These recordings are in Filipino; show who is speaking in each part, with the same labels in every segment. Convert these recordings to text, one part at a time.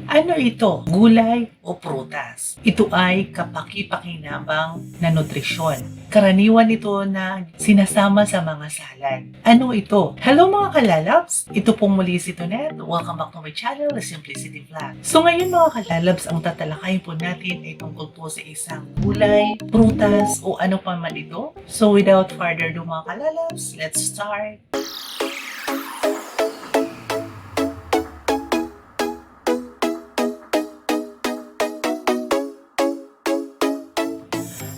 Speaker 1: Ano ito? Gulay o prutas? Ito ay kapaki-pakinabang na nutrisyon. Karaniwan ito na sinasama sa mga salad. Ano ito? Hello mga kalalabs! Ito pong muli si Tonet. Welcome back to my channel, The Simplicity Vlog. So ngayon mga kalalabs, ang tatalakayin po natin ay tungkol po sa isang gulay, prutas o ano pa man ito. So without further ado mga kalalabs, let's start!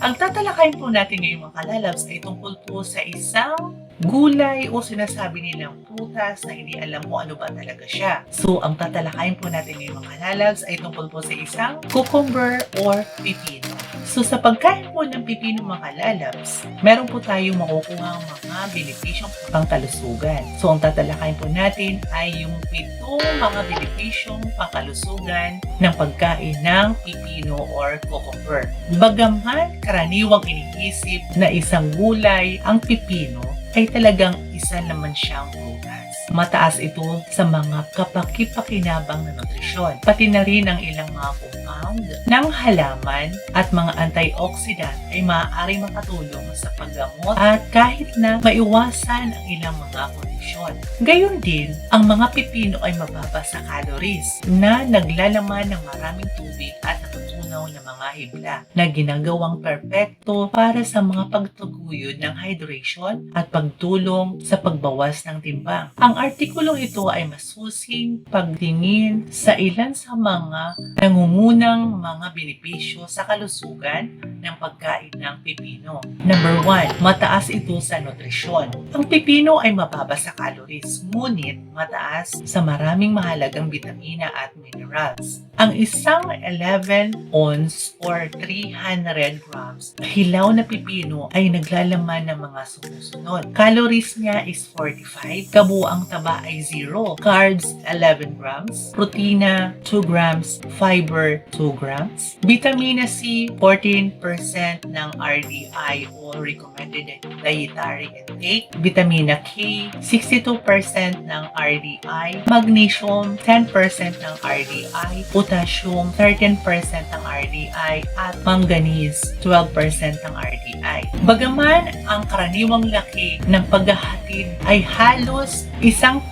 Speaker 1: Ang tatalakayin po natin ngayon mga kalalabs ay tungkol po sa isang gulay o sinasabi nilang prutas na hindi alam mo ano ba talaga siya. So, ang tatalakayin po natin ngayon mga kalalabs ay tungkol po sa isang cucumber or pipino. So, sa pagkain po ng pipino mga kalalabs, meron po tayong makukuha mga benepisyong pangkalusugan. So, ang tatalakayin po natin ay yung 7 mga benepisyong pangkalusugan ng pagkain ng pipino or cucumber. Bagaman karaniwang iniisip na isang gulay ang pipino, ay talagang isa naman siyang prutas. Mataas ito sa mga kapaki-pakinabang na nutrisyon. Pati na rin ang ilang mga compound ng halaman at mga antioxidant ay maaari makatulong sa paggamot at kahit na maiwasan ang ilang mga kondisyon. Gayon din, ang mga pipino ay mababa sa calories na naglalaman ng maraming tubig at natutunaw na mga hibla na ginagawang perpekto para sa mga pagtaguyod ng hydration at pagtulong sa pagbawas ng timbang. Ang artikulong ito ay masusing pagtingin sa ilan sa mga nangungunang mga benepisyo sa kalusugan ng pagkain ng pipino. Number 1, mataas ito sa nutrisyon. Ang pipino ay mababa sa calories, ngunit mataas sa maraming mahalagang bitamina at minerals. Ang isang 11 ounce or 300 grams hilaw na pipino ay naglalaman ng mga sumusunod. Calories niya is 45, kabuang taba ay 0, carbs 11 grams, protina 2 grams, fiber 2 grams, vitamina C 14% ng RDI o recommended dietary intake, vitamina K 62% ng RDI, magnesium 10% ng RDI, potassium 13% ng RDI at manganese 12% ng RDI. Bagaman ang karaniwang laki ng paghahatid ay halos 1/4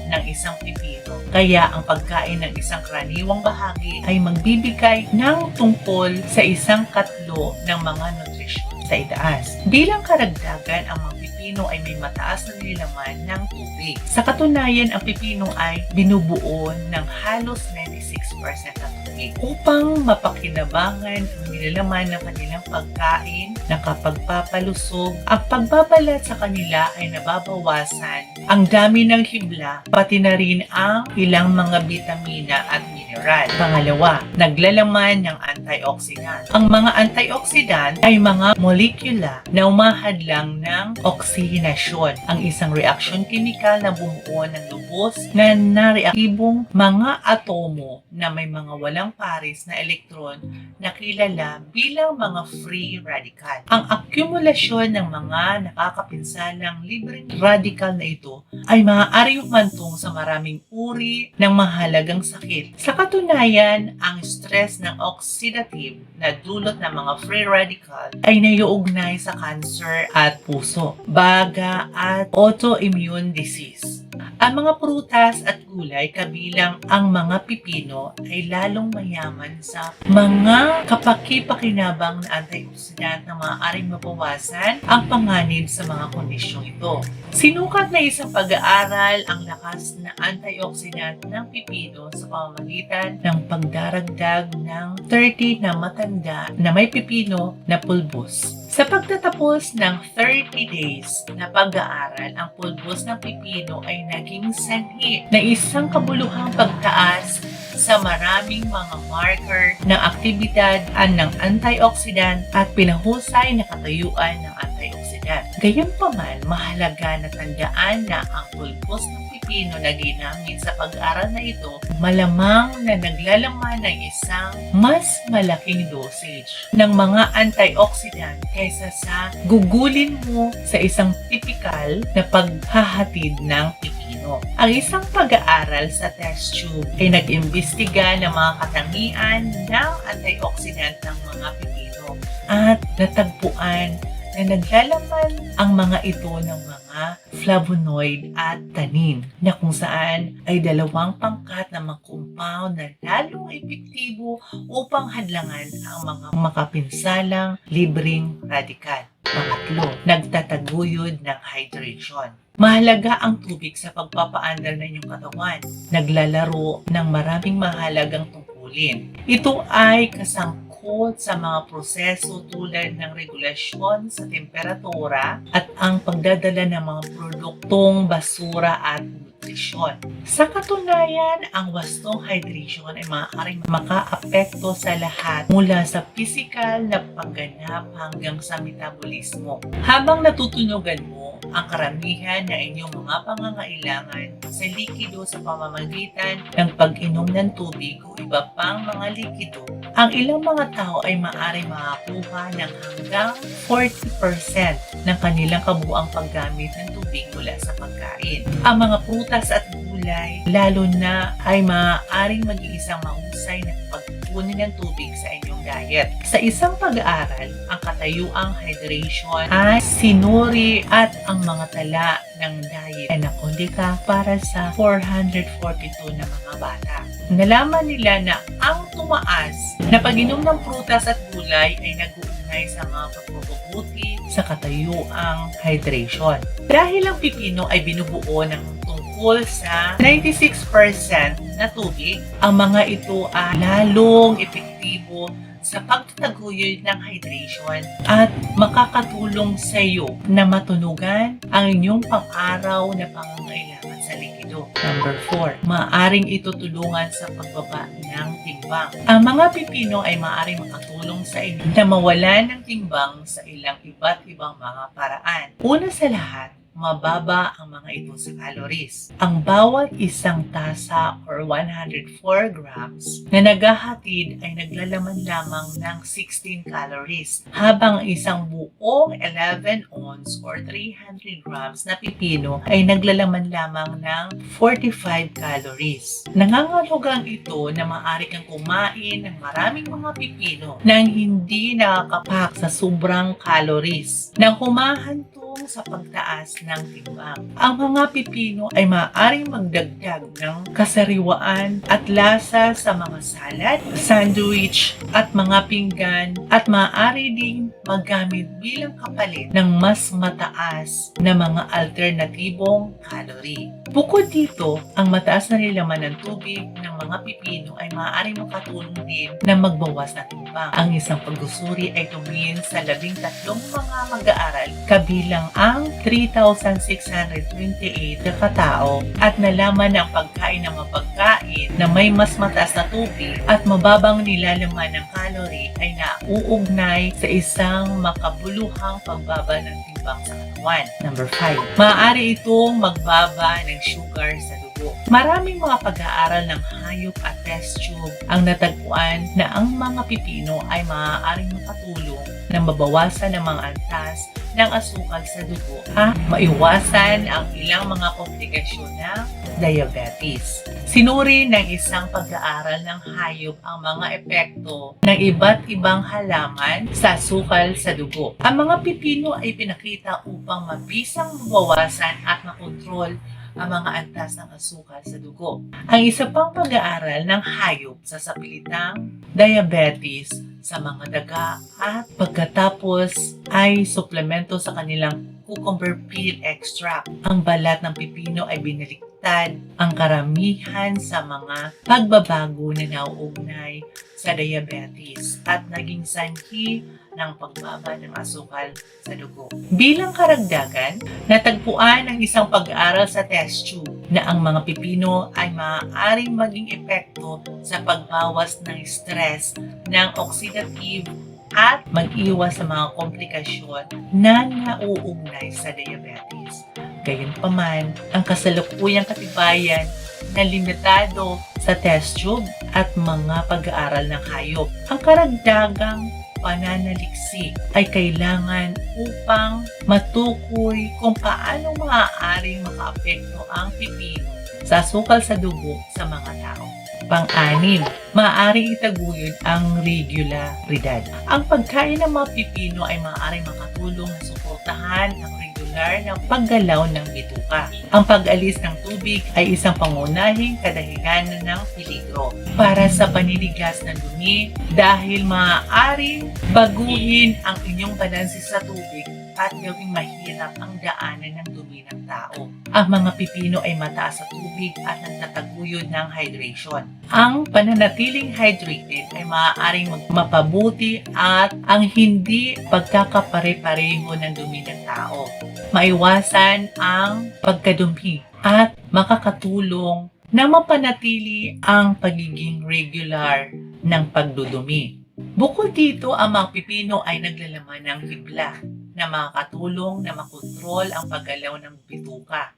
Speaker 1: ng isang pipino, kaya ang pagkain ng isang karaniwang bahagi ay magbibigay ng tungkol sa 1/4 ng mga nutrisyon sa itaas. Bilang karagdagan, ang mga pipino ay may mataas na nilalaman ng tubig. Sa katunayan, ang pipino ay binubuo ng halos 96% ng tubig upang mapakinabangan ang nilalaman ng kanilang pagkain na kapag papalusog, ang pagbabalat sa kanila ay nababawasan ang dami ng hibla, pati na rin ang ilang mga bitamina at mineral. Pangalawa, naglalaman ng antioxidant. Ang mga antioxidant ay mga molekula na umahadlang ng oksihenasyon, ang isang reaksyon kimikal na bumuo ng lubos na nareaktibong mga atomo na may mga walang pares na elektron na kilala bilang mga free radical. Ang akumulasyon ng mga nakakapinsalang libreng radical na ito ay maaaring humantong sa maraming uri ng mahalagang sakit. Sa katunayan, ang stress ng oxidative na dulot ng mga free radical ay naiuugnay sa cancer at puso, baga at autoimmune disease. Ang mga prutas at gulay kabilang ang mga pipino ay lalong mayaman sa mga kapaki-pakinabang na antioxidant na maaaring mabawasan ang panganib sa mga kondisyong ito. Sinukat na isang pag-aaral ang lakas na antioxidant ng pipino sa pamamagitan ng pagdaragdag ng 30 na matanda na may pipino na pulbos. Sa pagtatapos ng 30 days na pag-aaral, ang pulbos ng pipino ay naging sanhi na isang kabuluhang pagtaas sa maraming mga marker ng aktibidad ng antioxidant at pinahusay na katayuan ng antioxidant. Gayunpaman, mahalaga na tandaan na ang pulbos ng pipino na ginamit sa pag-aaral na ito, malamang na naglalaman ng isang mas malaking dosage ng mga antioxidant kaysa sa gugulin mo sa isang typical na paghahatid ng pipino. pipino. Ang isang pag-aaral sa test tube ay nag-imbestiga ng mga katangian ng antioxidant ng mga pipino at natagpuan na naglalaman ang mga ito ng mga flavonoid at tannin na kung saan ay dalawang pangkat na mga compound na lalong epektibo upang hadlangan ang mga makapinsalang libreng radikal. Pangatlo, nagtataguyod ng hydration. Mahalaga ang tubig sa pagpapaandar ng inyong katawan. Naglalaro ng maraming mahalagang tungkulin. Ito ay kasangkot sa mga proseso tulad ng regulasyon sa temperatura at ang pagdadala ng mga produktong basura at nutrisyon. Sa katunayan, ang wastong hydration ay maaaring makaapekto sa lahat mula sa pisikal na pagganap hanggang sa metabolismo. Habang natutunugan mo ang karamihan ng inyong mga pangangailangan sa likido sa pamamagitan ng pag-inom ng tubig o iba pang mga likido, ang ilang mga tao ay maaaring makakuha ng hanggang 40% ng kanilang kabuuang paggamit ng tubig mula sa pagkain. Ang mga prutas at gulay, lalo na ay maaaring maging isang mahusay na pagkunin ng tubig sa inyong diet. Sa isang pag-aaral, ang katayuang hydration ay sinuri at ang mga tala ng diet ay nakondika para sa 442 na mga bata. Nalaman nila na ang tumaas na pag-inom ng prutas at gulay ay nag-uugnay sa mga pagpapabuti sa katayuang hydration. Dahil ang pipino ay binubuo ng tungkol sa 96% na tubig, ang mga ito ay lalong epektibo sa pagtataguyod ng hydration at makakatulong sa iyo na matunugan ang inyong pang-araw na pangangailangan sa likido. Number 4, maaaring ito tulungan sa pagbaba ng timbang. Ang mga pipino ay maaaring makatulong sa inyo na mawalan ng timbang sa ilang iba't ibang mga paraan. Una sa lahat, mababa ang mga ito sa calories. Ang bawat isang tasa or 104 grams na naghahatid ay naglalaman lamang ng 16 calories, habang isang buong 11 ounce or 300 grams na pipino ay naglalaman lamang ng 45 calories. Nangangahulugan ito na maaari kang kumain ng maraming mga pipino nang hindi nakakapak sa sobrang calories, nang humahantong sa pagtaas ng timbang. Ang mga pipino ay maaaring magdagdag ng kasariwaan at lasa sa mga salad, sandwich, at mga pinggan, at maaari ding magamit bilang kapalit ng mas mataas na mga alternatibong calorie. Bukod dito, ang mataas na nilaman ng tubig ng mga pipino ay maaaring makatulong din na magbawas ng timbang. Ang isang pagsusuri ay tumingin sa 13 mga mag-aaral kabilang ang 3,628 na katao at nalaman na ang pagkain ng mga pagkain na may mas mataas na tubig at mababang nilalaman ng calorie ay nauugnay sa isang makabuluhang pagbaba ng timbang sa katawan. Number 5, maaari itong magbaba ng sugar sa dugo. Maraming mga pag-aaral ng hayop at test tube ang natagpuan na ang mga pipino ay maaaring makatulong na mabawasan ang mga antas ng asukal sa dugo at maiwasan ang ilang mga komplikasyon ng diabetes. Sinuri ng isang pag-aaral ng hayop ang mga epekto ng iba't ibang halaman sa asukal sa dugo. Ang mga pipino ay pinakita upang mabisang mabawasan at makontrol ang mga antas ng asukal sa dugo. Ang isa pang pag-aaral ng hayop sa sapilitang diabetes sa mga daga at pagkatapos ay suplemento sa kanilang cucumber peel extract. Ang balat ng pipino ay binaliktad ang karamihan sa mga pagbabago na nauugnay sa diabetes at naging sanhi ng pagbaba ng asukal sa dugo. Bilang karagdagan, natagpuan ng isang pag-aaral sa test tube na ang mga pipino ay maaaring maging epekto sa pagbawas ng stress ng oxidative at mag-iwas sa mga komplikasyon na nauugnay sa diabetes. Gayunpaman, ang kasalukuyang katibayan na limitado sa test tube at mga pag-aaral ng hayop. Ang karagdagang pananaliksik ay kailangan upang matukoy kung paano maaaring makaapekto ang pipino sa sukal sa dugo sa mga tao. Pang-anim, maaaring itaguyod ang regularidad. Ang pagkain ng mga pipino ay maaaring makatulong na suportahan ang regular na paggalaw ng bituka. Ang pag-alis ng tubig ay isang pangunahing kadahilanan ng peligro para sa paninigas ng dumi dahil maaaring baguhin ang inyong balanse sa tubig at gawing mahirap ang daanan ng dumi ng tao. Ang mga pipino ay mataas sa tubig at nagtataguyod ng hydration. Ang pananatiling hydrated ay maaaring mapabuti at ang hindi pagkakapare-pareho ng dumi ng tao. Maiwasan ang pagkadumi at makakatulong na mapanatili ang pagiging regular ng pagdudumi. Bukod dito, ang mga pipino ay naglalaman ng hibla na makakatulong na makontrol ang paggalaw ng bituka.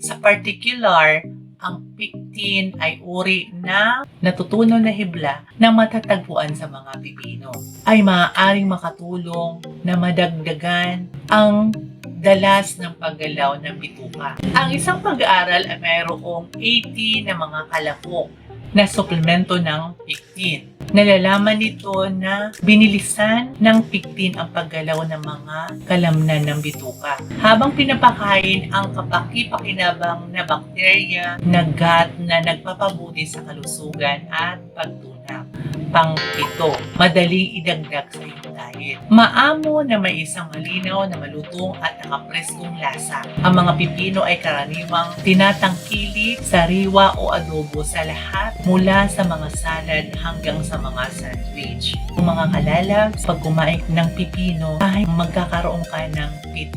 Speaker 1: Sa particular, ang pectin ay uri na natutunaw na hibla na matatagpuan sa mga pipino. Ay maaaring makatulong na madagdagan ang dalas ng paggalaw ng bituka. Ang isang pag-aaral ay mayroong 80 na mga kalahok na suplemento ng pectin. Nalalaman nito na binilisan ng pectin ang paggalaw ng mga kalamnan ng bituka. Habang pinapakain ang kapaki-pakinabang na bakterya na gut na nagpapabuti sa kalusugan at pagtunak. Pang-ito, madaling idagdag sa iyong diet. Maamo na may isang malinaw na malutong at nakapreskong lasa. Ang mga pipino ay karaniwang tinatangkili, sariwa o adobo sa lahat mula sa mga salad hanggang sa mga sandwich. Kung mga kalalabs, pag kumain ng pipino ay magkakaroon ka ng 7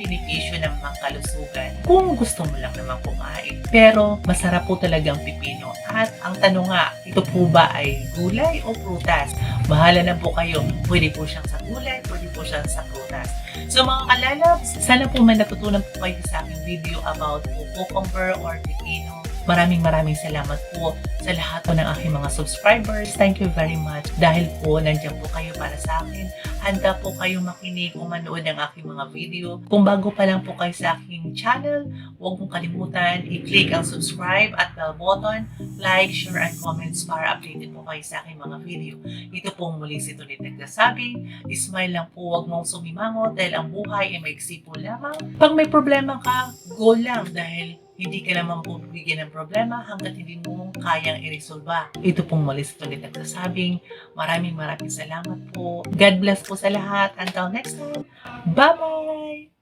Speaker 1: benepisyo ng pangkalusugan kung gusto mo lang naman kumain. Pero masarap po talaga ang pipino. At ang tanong nga, ito po ba ay gulay o prutas? Bahala na po kayo. Pwede po siyang sa gulay, pwede po siyang sa prutas. So mga kalalabs, sana po may natutunan po kayo sa aking video about cucumber or pipino. Maraming salamat po sa lahat po ng aking mga subscribers. Thank you very much. Dahil po nandiyan po kayo para sa akin. Handa po kayong makinig o manood ng aking mga video. Kung bago pa lang po kayo sa aking channel, huwag mong kalimutan i-click ang subscribe at bell button, like, share, and comments para updated po kayo sa aking mga video. Ito po muli si Tulit nagsasabing, smile lang po, huwag mong sumimangot dahil ang buhay ay maiksi po lamang. Pag may problema ka, go lang dahil hindi ka naman po bigyan ng problema hanggat hindi mo kayang iresolba. Ito pong muli sa Tulit nagsasabing, maraming salamat po. God bless po sa lahat. Until next time, bye-bye!